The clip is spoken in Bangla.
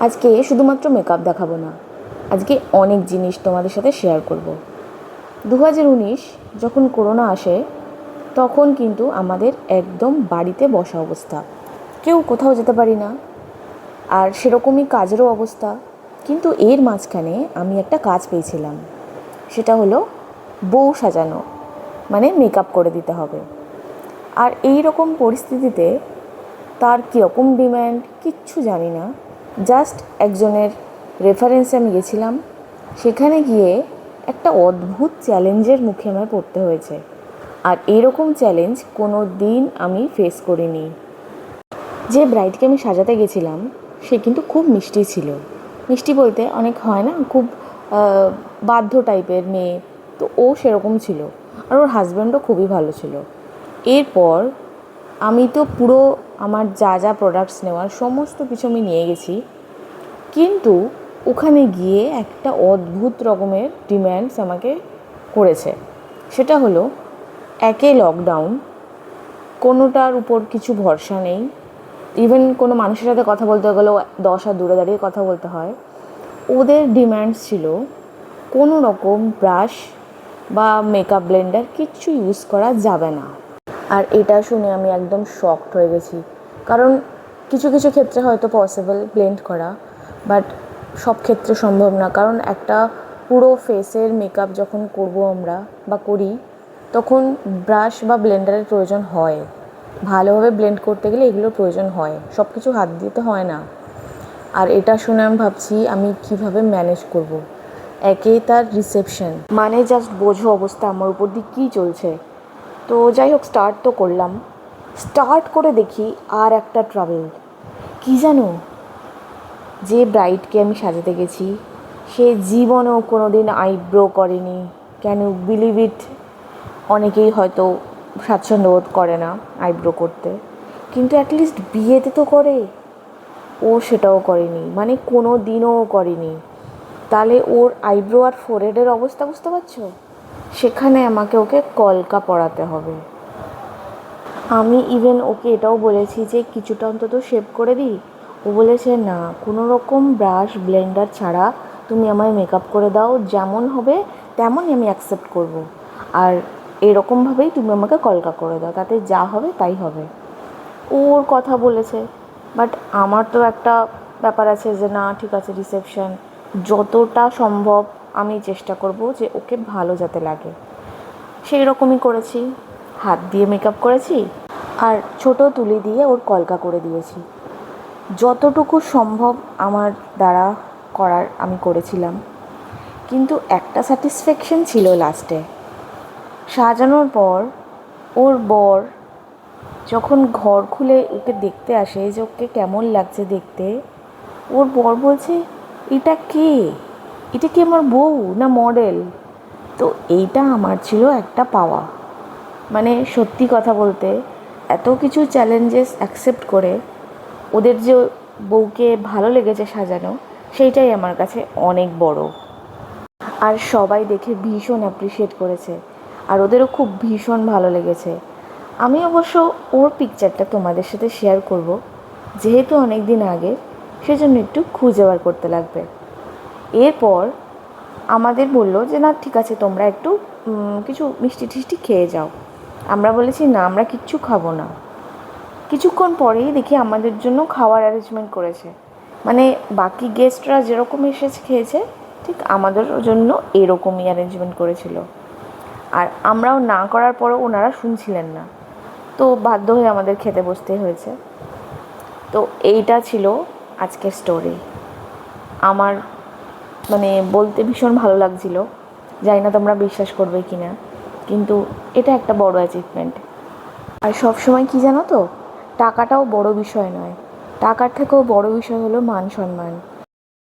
আজকে শুধুমাত্র মেকআপ দেখাবো না, আজকে অনেক জিনিস তোমাদের সাথে শেয়ার করব। 2019 যখন করোনা আসে তখন কিন্তু আমাদের একদম বাড়িতে বসা অবস্থা, কেউ কোথাও যেতে পারি না, আর সেরকমই কাজেরও অবস্থা। কিন্তু এর মাঝখানে আমি একটা কাজ পেয়েছিলাম, সেটা হলো বউ সাজানো, মানে মেকআপ করে দিতে হবে। আর এই রকম পরিস্থিতিতে তার কীরকম ডিম্যান্ড কিচ্ছু জানি না, জাস্ট একজনের রেফারেন্সে আমি গেছিলাম। সেখানে গিয়ে একটা অদ্ভুত চ্যালেঞ্জের মুখে আমার পড়তে হয়েছে, আর এরকম চ্যালেঞ্জ কোনো দিন আমি ফেস করিনি। যে ব্রাইডকে আমি সাজাতে গেছিলাম সে কিন্তু খুব মিষ্টি ছিল। মিষ্টি বলতে অনেক হয় না, খুব বাধ্য টাইপের মেয়ে, তো ও সেরকম ছিল। আর ওর হাজব্যান্ডও খুবই ভালো ছিল। এরপর আমি তো পুরো আমার যা যা প্রোডাক্টস নেওয়ার সমস্ত কিছু আমি নিয়ে গেছি, কিন্তু ওখানে গিয়ে একটা অদ্ভুত রকমের ডিম্যান্ডস আমাকে করেছে। সেটা হলো, একে লকডাউন, কোনোটার উপর কিছু ভরসা নেই, ইভেন কোনো মানুষের সাথে কথা বলতে গেলেও 10 হাত দূরে দাঁড়িয়ে কথা বলতে হয়। ওদের ডিম্যান্ডস ছিল কোনো রকম ব্রাশ বা মেকআপ ব্লেন্ডার কিচ্ছু ইউজ করা যাবে না। আর এটা শুনে আমি একদম শকড হয়ে গেছি, কারণ কিছু কিছু ক্ষেত্রে হয়তো পসিবল ব্লেন্ড করা, বাট সব ক্ষেত্রে সম্ভব না। কারণ একটা পুরো ফেসের মেকআপ যখন করব আমরা বা করি, তখন ব্রাশ বা ব্লেন্ডারের প্রয়োজন হয়। ভালোভাবে ব্লেন্ড করতে গেলে এগুলোর প্রয়োজন হয়, সব কিছু হাত দিতে হয় না। আর এটা শুনে আমি ভাবছি আমি কিভাবে ম্যানেজ করব। একেই তার রিসেপশন, মানে জাস্ট বোঝো অবস্থা আমার উপর দিয়ে কী চলছে। তো যাই হোক, স্টার্ট তো করলাম। স্টার্ট করে দেখি আর একটা ট্রাভেল। কী জানো, যে ব্রাইডকে আমি সাজাতে গেছি সে জীবনেও কোনো দিন আইব্রো করেনি। Can you believe it? অনেকেই হয়তো স্বাচ্ছন্দ্য বোধ করে না আইব্রো করতে, কিন্তু অ্যাটলিস্ট বিয়েতে তো করে। ও সেটাও করেনি, মানে কোনো দিনও করেনি। তাহলে ওর আইব্রো আর ফোরহেডের অবস্থা বুঝতে পারছো? সেখানে আমাকে ওকে কলকা পরাতে হবে। আমি ইভেন ওকে এটাও বলেছি যে কিছুটা অন্তত শেভ করে দিই। ও বলেছে না, কোনো রকম ব্রাশ ব্লেন্ডার ছাড়া তুমি আমায় মেকআপ করে দাও, যেমন হবে তেমনই আমি অ্যাকসেপ্ট করব। আর এরকমভাবেই তুমি আমাকে কলকা করে দাও, তাতে যা হবে তাই হবে। ওর কথা বলেছে, বাট আমার তো একটা ব্যাপার আছে যে না, ঠিক আছে রিসেপশন, যতটা সম্ভব আমি চেষ্টা করব যে ওকে ভালো যাতে লাগে। সেই রকমই করেছি, হাত দিয়ে মেকআপ করেছি আর ছোট তুলি দিয়ে ওর কলকা করে দিয়েছি। যতটুকু সম্ভব আমার দ্বারা করার আমি করেছিলাম, কিন্তু একটা স্যাটিসফ্যাকশন ছিল লাস্টে। সাজানোর পর ওর বর যখন ঘর খুলে ওকে দেখতে আসে যে ওকে কেমন লাগছে দেখতে, ওর বর বলছে, এটা কে? এটা কি আমার বউ না মডেল? তো এইটা আমার ছিল একটা পাওয়া। মানে সত্যি কথা বলতে, এত কিছু চ্যালেঞ্জেস অ্যাকসেপ্ট করে ওদের যে বউকে ভালো লেগেছে সাজানো, সেইটাই আমার কাছে অনেক বড়। আর সবাই দেখে ভীষণ অ্যাপ্রিসিয়েট করেছে, আর ওদেরও খুব ভীষণ ভালো লেগেছে। আমি অবশ্য ওর পিকচারটা তোমাদের সাথে শেয়ার করব, যেহেতু অনেক দিন আগে, সেজন্য একটু খুঁজে বার করতে লাগবে। এরপর আমাদের বললো যে না ঠিক আছে, তোমরা একটু কিছু মিষ্টি টিষ্টি খেয়ে যাও। আমরা বলেছি না, আমরা কিচ্ছু খাবো না। কিছুক্ষণ পরেই দেখি আমাদের জন্য খাওয়ার অ্যারেঞ্জমেন্ট করেছে, মানে বাকি গেস্টরা যেরকম এসেছে খেয়েছে, ঠিক আমাদের জন্য এরকমই অ্যারেঞ্জমেন্ট করেছিল। আর আমরাও না করার পরও ওনারা শুনছিলেন না, তো বাধ্য হয়ে আমাদের খেতে বসতে হয়েছে। তো এইটা ছিল আজকের স্টোরি। আমার মানে বলতে ভীষণ ভালো লাগছিল, জানি না তোমরা বিশ্বাস করবে কি না, কিন্তু এটা একটা বড় অ্যাচিভমেন্ট। আর সবসময় কি জানো তো, টাকাটাও বড় বিষয় নয়, টাকার থেকেও বড় বিষয় হলো মান সম্মান।